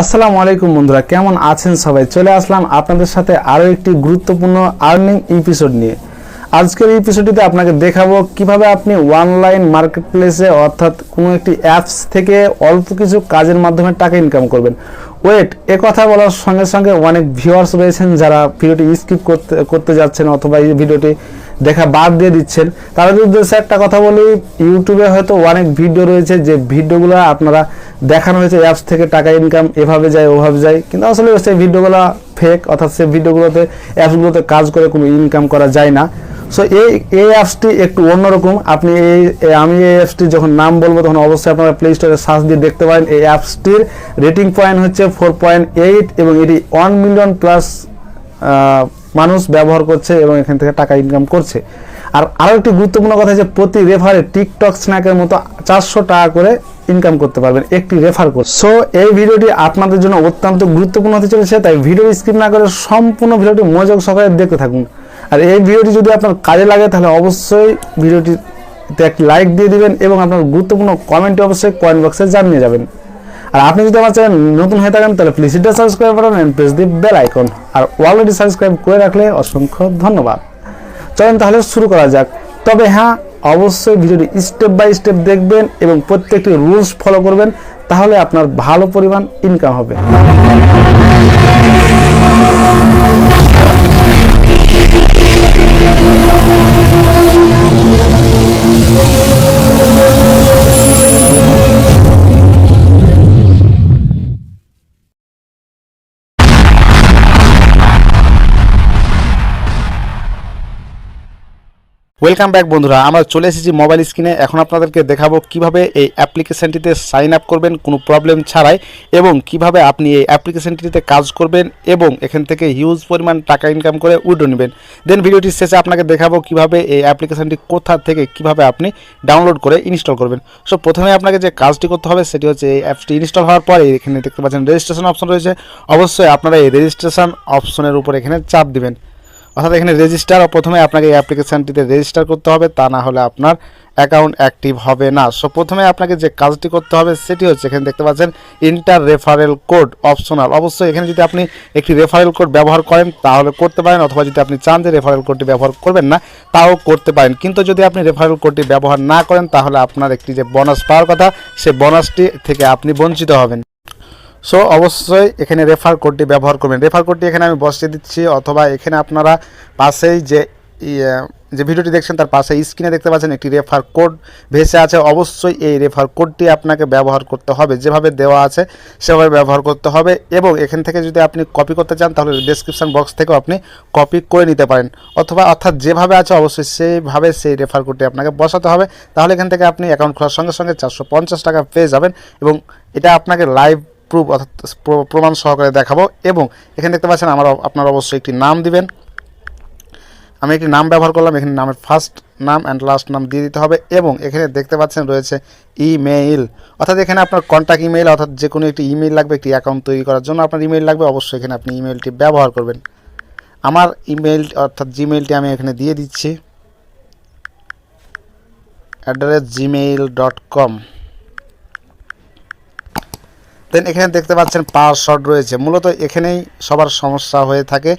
আসসালামু আলাইকুম বন্ধুরা, কেমন আছেন সবাই? চলে আসলাম আপনাদের সাথে আরও একটি গুরুত্বপূর্ণ আর্নিং এপিসোড নিয়ে। আজকের এপিসোডটিতে আপনাকে দেখাবো কিভাবে আপনি অনলাইন মার্কেটপ্লেসে অর্থাৎ কোনো একটি অ্যাপস থেকে অল্প কিছু কাজের মাধ্যমে টাকা ইনকাম করবেন। এ কথা বলার সঙ্গে সঙ্গে অনেক ভিউয়ার্স রয়েছেন যারা ভিডিওটি স্কিপ করতে যাচ্ছেন অথবা এই ভিডিওটি দেখা বাদ দিয়ে দিচ্ছেন। তাদের উদ্দেশ্যে একটা কথা বলি, ইউটিউবে হয়তো অনেক ভিডিও রয়েছে যে ভিডিওগুলো আপনারা দেখানো হয়েছে অ্যাপস থেকে টাকা ইনকাম এভাবে যায় ওভাবে যায়, কিন্তু আসলে সেই ভিডিওগুলো ফেক, অর্থাৎ সেই ভিডিওগুলোতে অ্যাপসগুলোতে কাজ করে কোনো ইনকাম করা যায় না। সো এই অ্যাপসটি একটু অন্যরকম। আমি এই অ্যাপসটি যখন নাম বলবো তখন অবশ্যই আপনারা প্লে স্টোরে সার্চ দিয়ে দেখতে পারেন। এই অ্যাপসটির রেটিং পয়েন্ট হচ্ছে 4.8 এবং এটি 1 মিলিয়ন প্লাস মানুষ ব্যবহার করছে এবং এখান থেকে টাকা ইনকাম করছে। আর আরও একটি গুরুত্বপূর্ণ কথা যে প্রতি রেফারে টিকটক স্ন্যাকের মতো 400 টাকা করে ইনকাম করতে পারবেন একটি রেফার করে। সো এই ভিডিওটি আপনাদের জন্য অত্যন্ত গুরুত্বপূর্ণ হতে চলেছে, তাই ভিডিও স্কিপ না করে সম্পূর্ণ ভিডিওটি মনোযোগ সহকারে দেখতে থাকুন। আর এই ভিডিওটি যদি আপনার কাজে লাগে তাহলে অবশ্যই ভিডিওটিতে একটি লাইক দিয়ে দিবেন এবং আপনার গুরুত্বপূর্ণ কমেন্টটি অবশ্যই কমেন্ট বক্সে জানিয়ে যাবেন। আর আপনি যদি আমার চ্যানেল নতুন হয়ে থাকেন তাহলে প্লিজ এটা সাবস্ক্রাইব করুন and press the bell icon. আর অলরেডি সাবস্ক্রাইব করে রাখলে অসংখ্য ধন্যবাদ। চলেন তাহলে শুরু করা যাক। তবে হ্যাঁ, অবশ্যই ভিডিওটি স্টেপ বাই স্টেপ দেখবেন এবং প্রত্যেকটি রুলস ফলো করবেন, তাহলে আপনার ভালো পরিমাণ ইনকাম হবে। ওয়েলকাম ব্যাক বন্ধুরা, আমরা চলে এসেছি মোবাইল স্ক্রিনে। এখন আপনাদেরকে দেখাবো কিভাবে এই অ্যাপ্লিকেশনটিতে সাইন আপ করবেন কোনো প্রবলেম ছাড়াই, এবং কিভাবে আপনি এই অ্যাপ্লিকেশনটিতে কাজ করবেন এবং এখান থেকে হিউজ পরিমাণ টাকা ইনকাম করে উইথড্র নেবেন। দেন ভিডিওটির শেষে আপনাকে দেখাবো কিভাবে এই অ্যাপ্লিকেশনটি কোথা থেকে কিভাবে আপনি ডাউনলোড করে ইনস্টল করবেন। সো প্রথমে আপনাকে যে কাজটি করতে হবে সেটি হচ্ছে এই অ্যাপসটি ইনস্টল হওয়ার পরে এখানে দেখতে পাচ্ছেন রেজিস্ট্রেশন অপশন রয়েছে। অবশ্যই আপনারা এই রেজিস্ট্রেশন অপশনের উপর এখানে চাপ দিবেন, অর্থাৎ এখানে রেজিস্টার। প্রথমে আপনাকে এই অ্যাপ্লিকেশনটিতে রেজিস্টার করতে হবে, তা না হলে আপনার অ্যাকাউন্ট অ্যাক্টিভ হবে না। সো প্রথমে আপনাকে যে কাজটি করতে হবে সেটি হচ্ছে এখানে দেখতে পাচ্ছেন ইন্টার রেফারেল কোড অপশনাল। অবশ্যই এখানে যদি আপনি একটি রেফারেল কোড ব্যবহার করেন তাহলে করতে পারেন, অথবা যদি আপনি চান যে রেফারেল কোডটি ব্যবহার করবেন না তাও করতে পারেন। কিন্তু যদি আপনি রেফারেল কোডটি ব্যবহার না করেন তাহলে আপনার একটি যে বোনাস পাওয়ার কথা সেই বোনাসটি থেকে আপনি বঞ্চিত হবেন। সো অবশ্যই এখানে রেফার কোডটি ব্যবহার করবেন। রেফার কোডটি এখানে আমি বসিয়ে দিচ্ছি, অথবা এখানে আপনারা পাশেই যে ভিডিওটি দেখছেন তার পাশে স্ক্রিনে দেখতে পাচ্ছেন একটি রেফার কোড ভেসে আছে। অবশ্যই এই রেফার কোডটি আপনাকে ব্যবহার করতে হবে, যেভাবে দেওয়া আছে সেভাবে ব্যবহার করতে হবে। এবং এখান থেকে যদি আপনি কপি করতে চান তাহলে ডেসক্রিপশন বক্স থেকেও আপনি কপি করে নিতে পারেন, অর্থাৎ যেভাবে আছে অবশ্যই সেইভাবে সেই রেফার কোডটি আপনাকে বসাতে হবে। তাহলে এখান থেকে আপনি অ্যাকাউন্ট খোলার সঙ্গে সঙ্গে 450 টাকা পেয়ে যাবেন, এবং এটা আপনাকে লাইভ প্রুফ অর্থাৎ প্রমাণ সহকারে দেখাবো। এবং এখানে দেখতে পাচ্ছেন আপনারা অবশ্যই একটি নাম দিবেন। আমি একটি নাম ব্যবহার করলাম, এখানে নামের ফার্স্ট নাম অ্যান্ড লাস্ট নাম দিয়ে দিতে হবে। এবং এখানে দেখতে পাচ্ছেন রয়েছে ইমেইল, অর্থাৎ এখানে আপনার কন্ট্যাক্ট ইমেইল, অর্থাৎ যে কোনো একটি ইমেইল লাগবে একটি অ্যাকাউন্ট তৈরি করার জন্য আপনার ইমেইল লাগবে। অবশ্যই এখানে আপনি ইমেইলটি ব্যবহার করবেন। আমার ইমেইল অর্থাৎ জিমেইলটি আমি এখানে দিয়ে দিচ্ছি, @gmail.com। দেন এখানে দেখতে পাচ্ছেন পাসওয়ার্ড রয়েছে। মূলত এখানেই সবার সমস্যা হয়ে থাকে,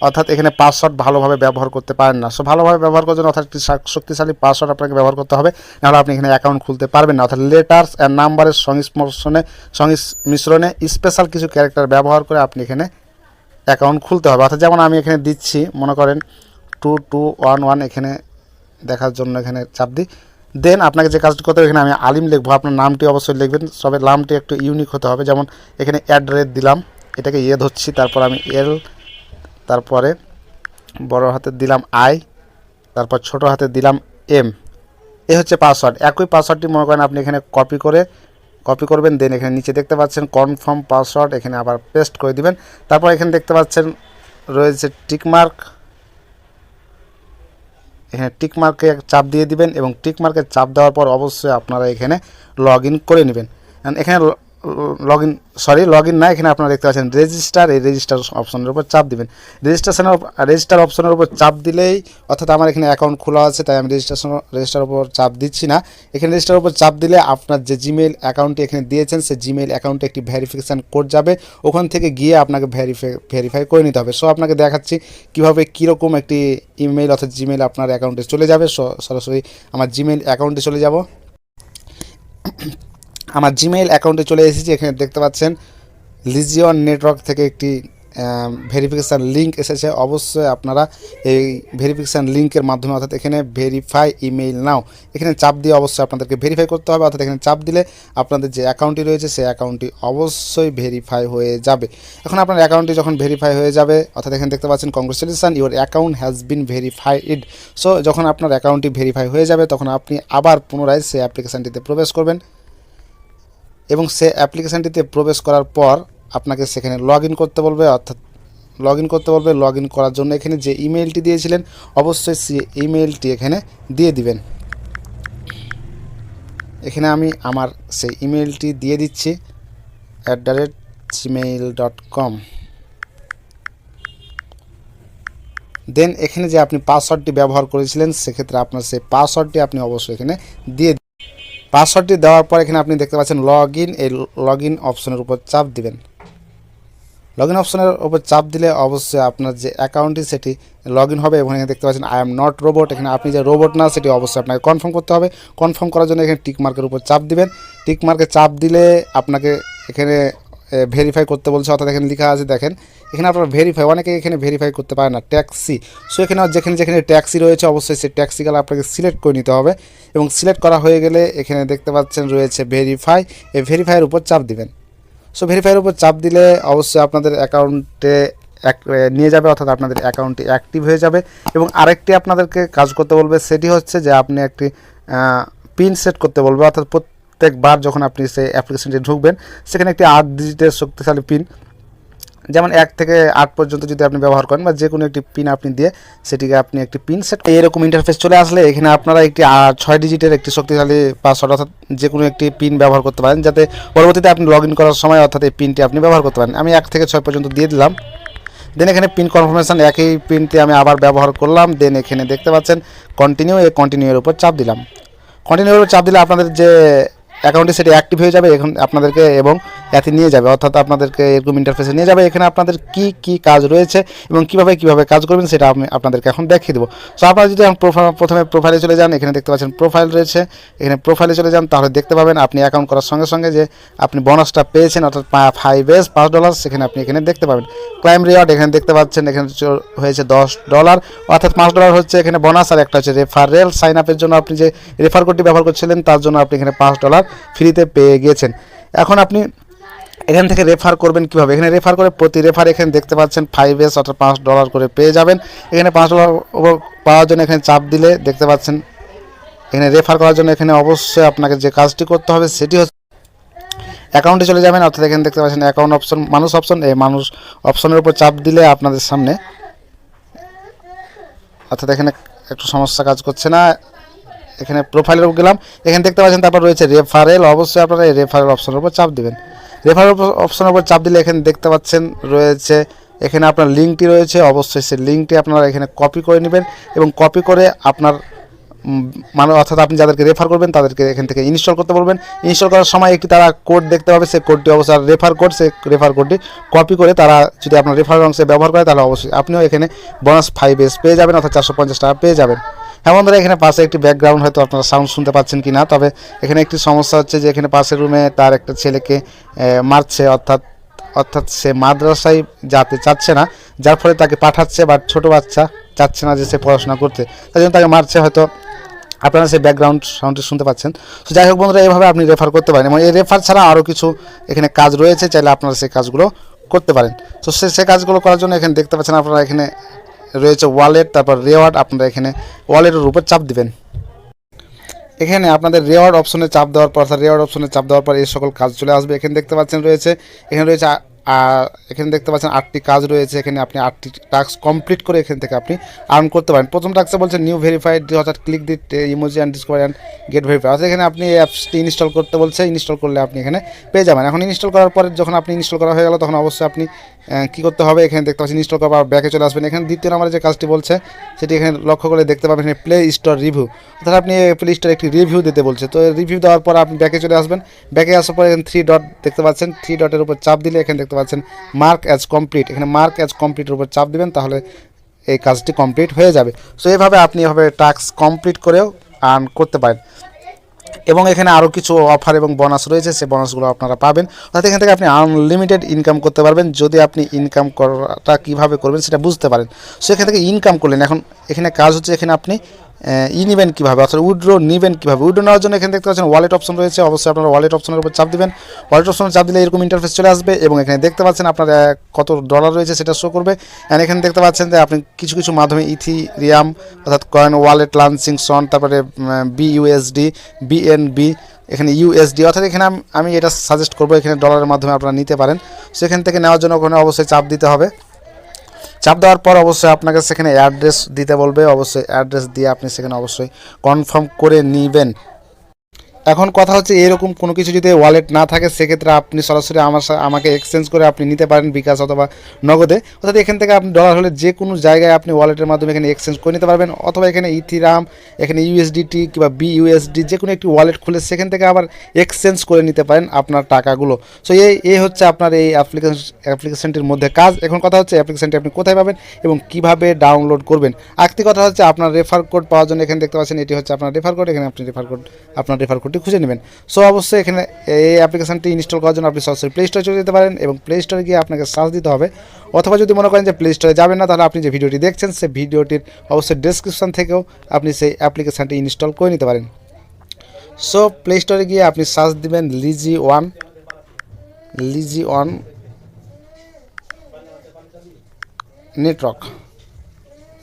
অর্থাৎ এখানে পাসওয়ার্ড ভালোভাবে ব্যবহার করতে পারেন না। সো ভালোভাবে ব্যবহার করার জন্য অর্থাৎ একটি শক্তিশালী পাসওয়ার্ড আপনাকে ব্যবহার করতে হবে, নাহলে আপনি এখানে অ্যাকাউন্ট খুলতে পারবেন না। অর্থাৎ লেটার্স অ্যান্ড নাম্বারের সংমিশ্রণে স্পেশাল কিছু ক্যারেক্টার ব্যবহার করে আপনি এখানে অ্যাকাউন্ট খুলতে হবে। অর্থাৎ যেমন আমি এখানে দিচ্ছি, মনে করেন 2211, এখানে দেখার জন্য এখানে চাপ দিই। দেন আপনাকে যে কাজটি করতে হবে, এখানে আমি আলিম লিখবো, আপনার নামটি অবশ্যই লিখবেন, তবে নামটি একটু ইউনিক হতে হবে। যেমন এখানে অ্যাড্রেস দিলাম, এটাকে ধরছি, তারপর আমি এল, তারপরে বড় হাতে দিলাম আই, তারপর ছোট হাতে দিলাম এম। হচ্ছে পাসওয়ার্ড। একই পাসওয়ার্ডটি মনে করেন আপনি এখানে কপি করবেন। দেন এখানে নিচে দেখতে পাচ্ছেন কনফার্ম পাসওয়ার্ড, এখানে আবার পেস্ট করে দিবেন। তারপর এখানে দেখতে পাচ্ছেন রয়েছে টিকমার্ক, এখানে টিকমার্কে চাপ দিয়ে দিবেন, এবং টিকমার্কে চাপ দেওয়ার পর অবশ্যই আপনারা এখানে লগ ইন করে নেবেন। এখানে লগ ইন না, এখানে আপনারা দেখতে পাচ্ছেন রেজিস্টার, এই রেজিস্টার অপশনের উপর চাপ দিবেন। রেজিস্টার অপশনের উপর চাপ দিলেই, অর্থাৎ আমার এখানে অ্যাকাউন্ট খোলা আছে তাই আমি রেজিস্টার উপর চাপ দিচ্ছি না। এখানে রেজিস্টার উপর চাপ দিলে আপনার যে জিমেইল অ্যাকাউন্টটি এখানে দিয়েছেন সেই জিমেইল অ্যাকাউন্টে একটি ভেরিফিকেশান কোড যাবে, ওখান থেকে গিয়ে আপনাকে ভেরিফাই করে নিতে হবে। সো আপনাকে দেখাচ্ছি কীভাবে কীরকম একটি ইমেইল অর্থাৎ জিমেইল আপনার অ্যাকাউন্টে চলে যাবে। সরাসরি আমার জিমেইল অ্যাকাউন্টে চলে যাব। আমার জিমেইল অ্যাকাউন্টে চলে এসেছি। এখানে দেখতে পাচ্ছেন লিজিয়ন নেটওয়ার্ক থেকে একটি ভেরিফিকেশান লিঙ্ক এসেছে। অবশ্যই আপনারা এই ভেরিফিকেশান লিঙ্কের মাধ্যমে, অর্থাৎ এখানে ভেরিফাই ইমেইল নাও, এখানে চাপ দিয়ে অবশ্যই আপনাদেরকে ভেরিফাই করতে হবে। অর্থাৎ এখানে চাপ দিলে আপনাদের যে অ্যাকাউন্টটি রয়েছে সেই অ্যাকাউন্টটি অবশ্যই ভেরিফাই হয়ে যাবে। এখন আপনার অ্যাকাউন্টটি যখন ভেরিফাই হয়ে যাবে, অর্থাৎ এখানে দেখতে পাচ্ছেন congratulation your account has been verified. So যখন আপনার অ্যাকাউন্টটি ভেরিফাই হয়ে যাবে তখন আপনি আবার পুনরায় সেই অ্যাপ্লিকেশানটিতে প্রবেশ করবেন এবং সে অ্যাপ্লিকেশানটিতে প্রবেশ করার পর আপনাকে সেখানে লগ ইন করতে বলবে। অর্থাৎ লগ ইন করার জন্য এখানে যে ইমেইলটি দিয়েছিলেন অবশ্যই সেই ইমেইলটি এখানে দিয়ে দিবেন। এখানে আমি আমার সেই ইমেইলটি দিয়ে দিচ্ছি @gmail.com। দেন এখানে যে আপনি পাসওয়ার্ডটি ব্যবহার করেছিলেন সেক্ষেত্রে আপনার সেই পাসওয়ার্ডটি আপনি অবশ্যই এখানে দিয়ে পাসওয়ার্ডটি দেওয়ার পর এখানে আপনি দেখতে পাচ্ছেন এই লগ ইন অপশনের উপর চাপ দিবেন। লগ ইন অপশনের উপর চাপ দিলে অবশ্যই আপনার যে অ্যাকাউন্টটি সেটি লগ ইন হবে এবং এখানে দেখতে পাচ্ছেন আই এম নট রোবট। এখানে আপনি যে রোবট না সেটি অবশ্যই আপনাকে কনফার্ম করতে হবে। কনফার্ম করার জন্য এখানে টিক মার্কের উপর চাপ দিবেন। টিক মার্কে চাপ দিলে আপনাকে এখানে ভেরিফাই করতে বলছে, অর্থাৎ এখানে লেখা আছে দেখেন এখানে আপনার ভেরিফাই, অনেকে এখানে ভেরিফাই করতে পারে না ট্যাক্সি। সো এখানে যেখানে ট্যাক্সি রয়েছে অবশ্যই সেই ট্যাক্সিগুলো আপনাকে সিলেক্ট করে নিতে হবে এবং সিলেক্ট করা হয়ে গেলে এখানে দেখতে পাচ্ছেন রয়েছে ভেরিফাই, এই ভেরিফাইয়ের উপর চাপ দিবেন। সো ভেরিফাইয়ের উপর চাপ দিলে অবশ্যই আপনাদের অ্যাকাউন্টে নিয়ে যাবে, অর্থাৎ আপনাদের অ্যাকাউন্টটি অ্যাক্টিভ হয়ে যাবে। এবং আরেকটি আপনাদেরকে কাজ করতে বলবে, সেটি হচ্ছে যে আপনি একটি পিন সেট করতে বলবে। অর্থাৎ প্রত্যেকবার যখন আপনি সেই অ্যাপ্লিকেশনটি ঢুকবেন সেখানে একটি 8 ডিজিটের শক্তিশালী পিন, যেমন 1 থেকে 8 পর্যন্ত যদি আপনি ব্যবহার করেন বা যে কোনো একটি পিন আপনি দিয়ে সেটিকে আপনি একটি পিন সেট, এরকম ইন্টারফেস চলে আসলে এখানে আপনারা একটি 6 ডিজিটের একটি শক্তিশালী পাসওয়ার্ড অর্থাৎ যে কোনো একটি পিন ব্যবহার করতে পারেন, যাতে পরবর্তীতে আপনি লগ ইন করার সময় অর্থাৎ এই পিনটি আপনি ব্যবহার করতে পারেন। আমি 1 থেকে 6 পর্যন্ত দিয়ে দিলাম। দেন এখানে পিন কনফার্মেশন, একই পিনটি আমি আবার ব্যবহার করলাম। দেন এখানে দেখতে পাচ্ছেন কন্টিনিউ, এই কন্টিনিউয়ের উপর চাপ দিলাম। কন্টিনিউয়ের উপর চাপ দিলে আপনাদের যে অ্যাকাউন্টে সেটি অ্যাক্টিভ হয়ে যাবে এখন আপনাদেরকে এবং এতে নিয়ে যাবে, অর্থাৎ আপনাদেরকে এরকম ইন্টারফেসে নিয়ে যাবে। এখানে আপনাদের কি কাজ রয়েছে এবং কিভাবে কাজ করবেন সেটা আমি আপনাদেরকে এখন দেখিয়ে দেবো। সো আপনারা যদি এখন প্রথমে প্রোফাইলে চলে যান, এখানে দেখতে পাচ্ছেন প্রোফাইল রয়েছে, এখানে প্রোফাইলে চলে যান, তাহলে দেখতে পাবেন আপনি অ্যাকাউন্ট করার সঙ্গে সঙ্গে যে আপনি বোনাসটা পেয়েছেন অর্থাৎ $5 সেখানে আপনি এখানে দেখতে পাবেন। ক্লাইম রিওয়ার্ড এখানে দেখতে পাচ্ছেন এখানে হয়েছে $10, অর্থাৎ $5 হচ্ছে এখানে বোনাস, আর একটা হচ্ছে রেফারেল। সাইন আপের জন্য আপনি যে রেফার কোডটি ব্যবহার করছিলেন তার জন্য আপনি এখানে $5 ফ্রিতে পেয়ে গিয়েছেন। এখন আপনি এখান থেকে রেফার করবেন কীভাবে, এখানে রেফার করে প্রতি রেফার এখানে দেখতে পাচ্ছেন $5 অর্থাৎ $5 করে পেয়ে যাবেন। এখানে $5 পাওয়ার জন্য এখানে চাপ দিলে দেখতে পাচ্ছেন এখানে রেফার করার জন্য এখানে অবশ্যই আপনাকে যে কাজটি করতে হবে সেটি হচ্ছে অ্যাকাউন্টে চলে যাবেন। অর্থাৎ এখানে দেখতে পাচ্ছেন অ্যাকাউন্ট অপশন, মানুষ অপশন, এই মানুষ অপশনের উপর চাপ দিলে আপনাদের সামনে, অর্থাৎ এখানে একটু সমস্যা কাজ করছে না, এখানে প্রোফাইলের উপর গেলাম, এখানে দেখতে পাচ্ছেন তারপর রয়েছে রেফারেল। অবশ্যই আপনারা এই রেফারেল অপশনের উপর চাপ দিবেন। রেফারেল অপশনের উপর চাপ দিলে এখানে দেখতে পাচ্ছেন রয়েছে এখানে আপনার লিঙ্কটি রয়েছে, অবশ্যই সেই লিঙ্কটি আপনারা এখানে কপি করে নেবেন এবং কপি করে আপনার অর্থাৎ আপনি যাদেরকে রেফার করবেন তাদেরকে এখান থেকে ইনস্টল করতে বলবেন। ইনস্টল করার সময় একটি তারা কোড দেখতে পাবে, সেই কোডটি অবশ্যই রেফার কোড, সেই রেফার কোডটি কপি করে তারা যদি আপনার রেফারেল অংশে ব্যবহার করে তাহলে অবশ্যই আপনিও এখানে বোনাস $5 পেয়ে যাবেন, অর্থাৎ $450 পেয়ে যাবেন। হ্যাঁ বন্ধুরা, এখানে পাশে একটি ব্যাকগ্রাউন্ড হয়তো আপনারা সাউন্ড শুনতে পাচ্ছেন কি না, তবে এখানে একটি সমস্যা হচ্ছে যে এখানে পাশের রুমে তার একটা ছেলেকে মারছে, অর্থাৎ সে মাদ্রাসায় যেতে চাচ্ছে না, যার ফলে তাকে পাঠাচ্ছে, বাট ছোটো বাচ্চা চাচ্ছে না যে সে পড়াশোনা করতে, তাই জন্য তাকে মারছে। হয়তো আপনারা সেই ব্যাকগ্রাউন্ড সাউন্ডটি শুনতে পাচ্ছেন। তো যাই হোক বন্ধুরা, এইভাবে আপনি রেফার করতে পারেন এবং এই রেফার ছাড়া আরও কিছু এখানে কাজ রয়েছে, চাইলে আপনারা সেই কাজগুলো করতে পারেন। তো সেই কাজগুলো করার জন্য এখানে দেখতে পাচ্ছেন আপনারা এখানে রয়েছে ওয়ালেট, তারপর রিওয়ার্ড, আপনারা এখানে ওয়ালেটের উপর চাপ দিবেন। এখানে আপনাদের রিওয়ার্ড অপশনে চাপ দেওয়ার পর, অর্থাৎ রিওয়ার্ড অপশনে চাপ দেওয়ার পর এই সকল কাজ চলে আসবে। এখানে দেখতে পাচ্ছেন এখানে রয়েছে আর এখানে দেখতে পাচ্ছেন 8টি কাজ রয়েছে, এখানে আপনি 8টি টাস্ক কমপ্লিট করে এখান থেকে আপনি আর্ন করতে পারেন। প্রথম টাস্কে বলছে নিউ ভেরিফাইড, অর্থাৎ click the emoji and discover and get verify, অর্থাৎ এখানে আপনি অ্যাপসটি ইনস্টল করতে বলছে, ইনস্টল করলে আপনি এখানে পেয়ে যাবেন। এখন ইনস্টল করার পরে যখন আপনি ইনস্টল করা হয়ে গেল তখন অবশ্যই আপনি কী করতে হবে, এখানে দেখতে পাচ্ছেন ইনস্টল করার পর ব্যাকে চলে আসবেন। এখানে দ্বিতীয় নম্বরে যে কাজটি বলছে সেটি এখানে লক্ষ্য করে দেখতে পাবেন এখানে প্লে স্টোর রিভিউ, অর্থাৎ আপনি প্লে স্টোরে একটি রিভিউ দিতে বলছে। তো রিভিউ দেওয়ার পর আপনি ব্যাকে চলে আসবেন। ব্যাকে আসার পর এখানে 3 ডট দেখতে পাচ্ছেন, 3 ডটের উপর চাপ দিলে এখানে দেখতে পাচ্ছেন মার্ক অ্যাজ কমপ্লিট, এখানে মার্ক অ্যাজ কমপ্লিটের উপর চাপ দিবেন, তাহলে এই কাজটি কমপ্লিট হয়ে যাবে। সো এইভাবে আপনি এভাবে টাস্ক কমপ্লিট করেও আর্ন করতে পারেন। এবং এখানে আরও কিছু অফার এবং বোনাস রয়েছে, সেই বোনাসগুলো আপনারা পাবেন, অর্থাৎ এখান থেকে আপনি আনলিমিটেড ইনকাম করতে পারবেন যদি আপনি ইনকাম করাটা কীভাবে করবেন সেটা বুঝতে পারেন। সো এখান থেকে ইনকাম করলেন, এখন এখানে কাজ হচ্ছে এখানে আপনি নেবেন কীভাবে, অর্থাৎ উইথড্র নেবেন কীভাবে। উইথড্র নেওয়ার জন্য এখানে দেখতে পাচ্ছেন ওয়ালেট অপশন রয়েছে, অবশ্যই আপনারা ওয়ালেট অপশনের উপর চাপ দিবেন। ওয়ালেট অপশনে চাপ দিলে এরকম ইন্টারফেস চলে আসবে এবং এখানে দেখতে পাচ্ছেন আপনার কত ডলার রয়েছে সেটা শো করবে। অ্যান্ড এখানে দেখতে পাচ্ছেন যে আপনি কিছু কিছু মাধ্যমে ইথিরিয়াম, অর্থাৎ কয়েন ওয়ালেট লাঞ্চিং সন, তারপরে বিইউএসডি, বিএনবি, এখানে ইউএসডি, অর্থাৎ এখানে আমি এটা সাজেস্ট করবো এখানে ডলারের মাধ্যমে আপনারা নিতে পারেন। সেখান থেকে নেওয়ার জন্য ওখানে অবশ্যই চাপ দিতে হবে। চাপ দেওয়ার পর অবশ্যই আপনাকে সেখানে অ্যাড্রেস দিতে বলবে, অবশ্যই অ্যাড্রেস দিয়ে আপনি সেখানে অবশ্যই কনফার্ম করে নেবেন। এখন কথা হচ্ছে এরকম কোনো কিছু যদি ওয়ালেট না থাকে সেক্ষেত্রে আপনি সরাসরি আমাকে এক্সচেঞ্জ করে আপনি নিতে পারেন বিকাশ অথবা নগদে, অর্থাৎ এখান থেকে আপনি ডলার হলে যে কোনো জায়গায় আপনি ওয়ালেটের মাধ্যমে এখানে এক্সচেঞ্জ করে নিতে পারবেন, অথবা এখানে ইথিরাম, এখানে ইউএসডিটি কিংবা বিইউএসডি যে কোনো একটি ওয়ালেট খুলে সেখান থেকে আবার এক্সচেঞ্জ করে নিতে পারেন আপনার টাকাগুলো। সো এই হচ্ছে আপনার এই অ্যাপ্লিকেশনটির মধ্যে কাজ। এখন কথা হচ্ছে অ্যাপ্লিকেশনটি আপনি কোথায় পাবেন এবং কিভাবে ডাউনলোড করবেন। আরেকটি কথা হচ্ছে আপনার রেফার কোড পাওয়ার জন্য এখানে দেখতে পাচ্ছেন এটি হচ্ছে আপনার রেফার কোড, এখানে আপনি আপনার রেফার কোডটি খুঁজে নেবেন। সো অবশ্যই এখানে এই অ্যাপ্লিকেশনটি ইনস্টল করার জন্য আপনি সরাসরি প্লে স্টোরে চলে যেতে পারেন এবং প্লে স্টোরে গিয়ে আপনাকে সার্চ দিতে হবে, অথবা যদি মনে করেন যে প্লে স্টোরে যাবেন না তাহলে আপনি যে ভিডিওটি দেখছেন সেই ভিডিওটির অবশ্যই ডেসক্রিপশন থেকেও আপনি সেই অ্যাপ্লিকেশনটি ইনস্টল করে নিতে পারেন। সো প্লে স্টোরে গিয়ে আপনি সার্চ দিবেন lessee one network,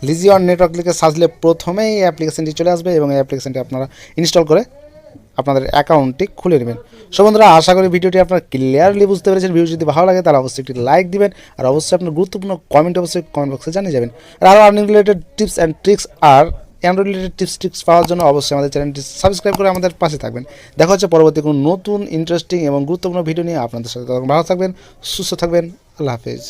lessee one network লিখে সার্চ দিলে প্রথমেই এই অ্যাপ্লিকেশনটি চলে আসবে এবং এই অ্যাপ্লিকেশনটি আপনারা ইনস্টল করে আপনাদের অ্যাকাউন্টটি খুলে নেবেন। সো বন্ধুরা, আশা করি ভিডিওটি আপনারা ক্লিয়ারলি বুঝতে পেরেছেন। ভিডিও যদি ভালো লাগে তাহলে অবশ্যই একটি লাইক দিবেন আর অবশ্যই আপনার গুরুত্বপূর্ণ কমেন্ট অবশ্যই কমেন্ট বক্সে জানিয়ে যাবেন। আর আরও earning related tips and tricks আর অ্যান্ড্রয়েড রিলেটেড টিপস পাওয়ার জন্য অবশ্যই আমাদের চ্যানেলটি সাবস্ক্রাইব করে আমাদের পাশে থাকবেন। দেখা হচ্ছে পরবর্তী কোনো নতুন ইন্টারেস্টিং এবং গুরুত্বপূর্ণ ভিডিও নিয়ে। আপনাদের সাথে ভালো থাকবেন, সুস্থ থাকবেন, আল্লাহ হাফেজ।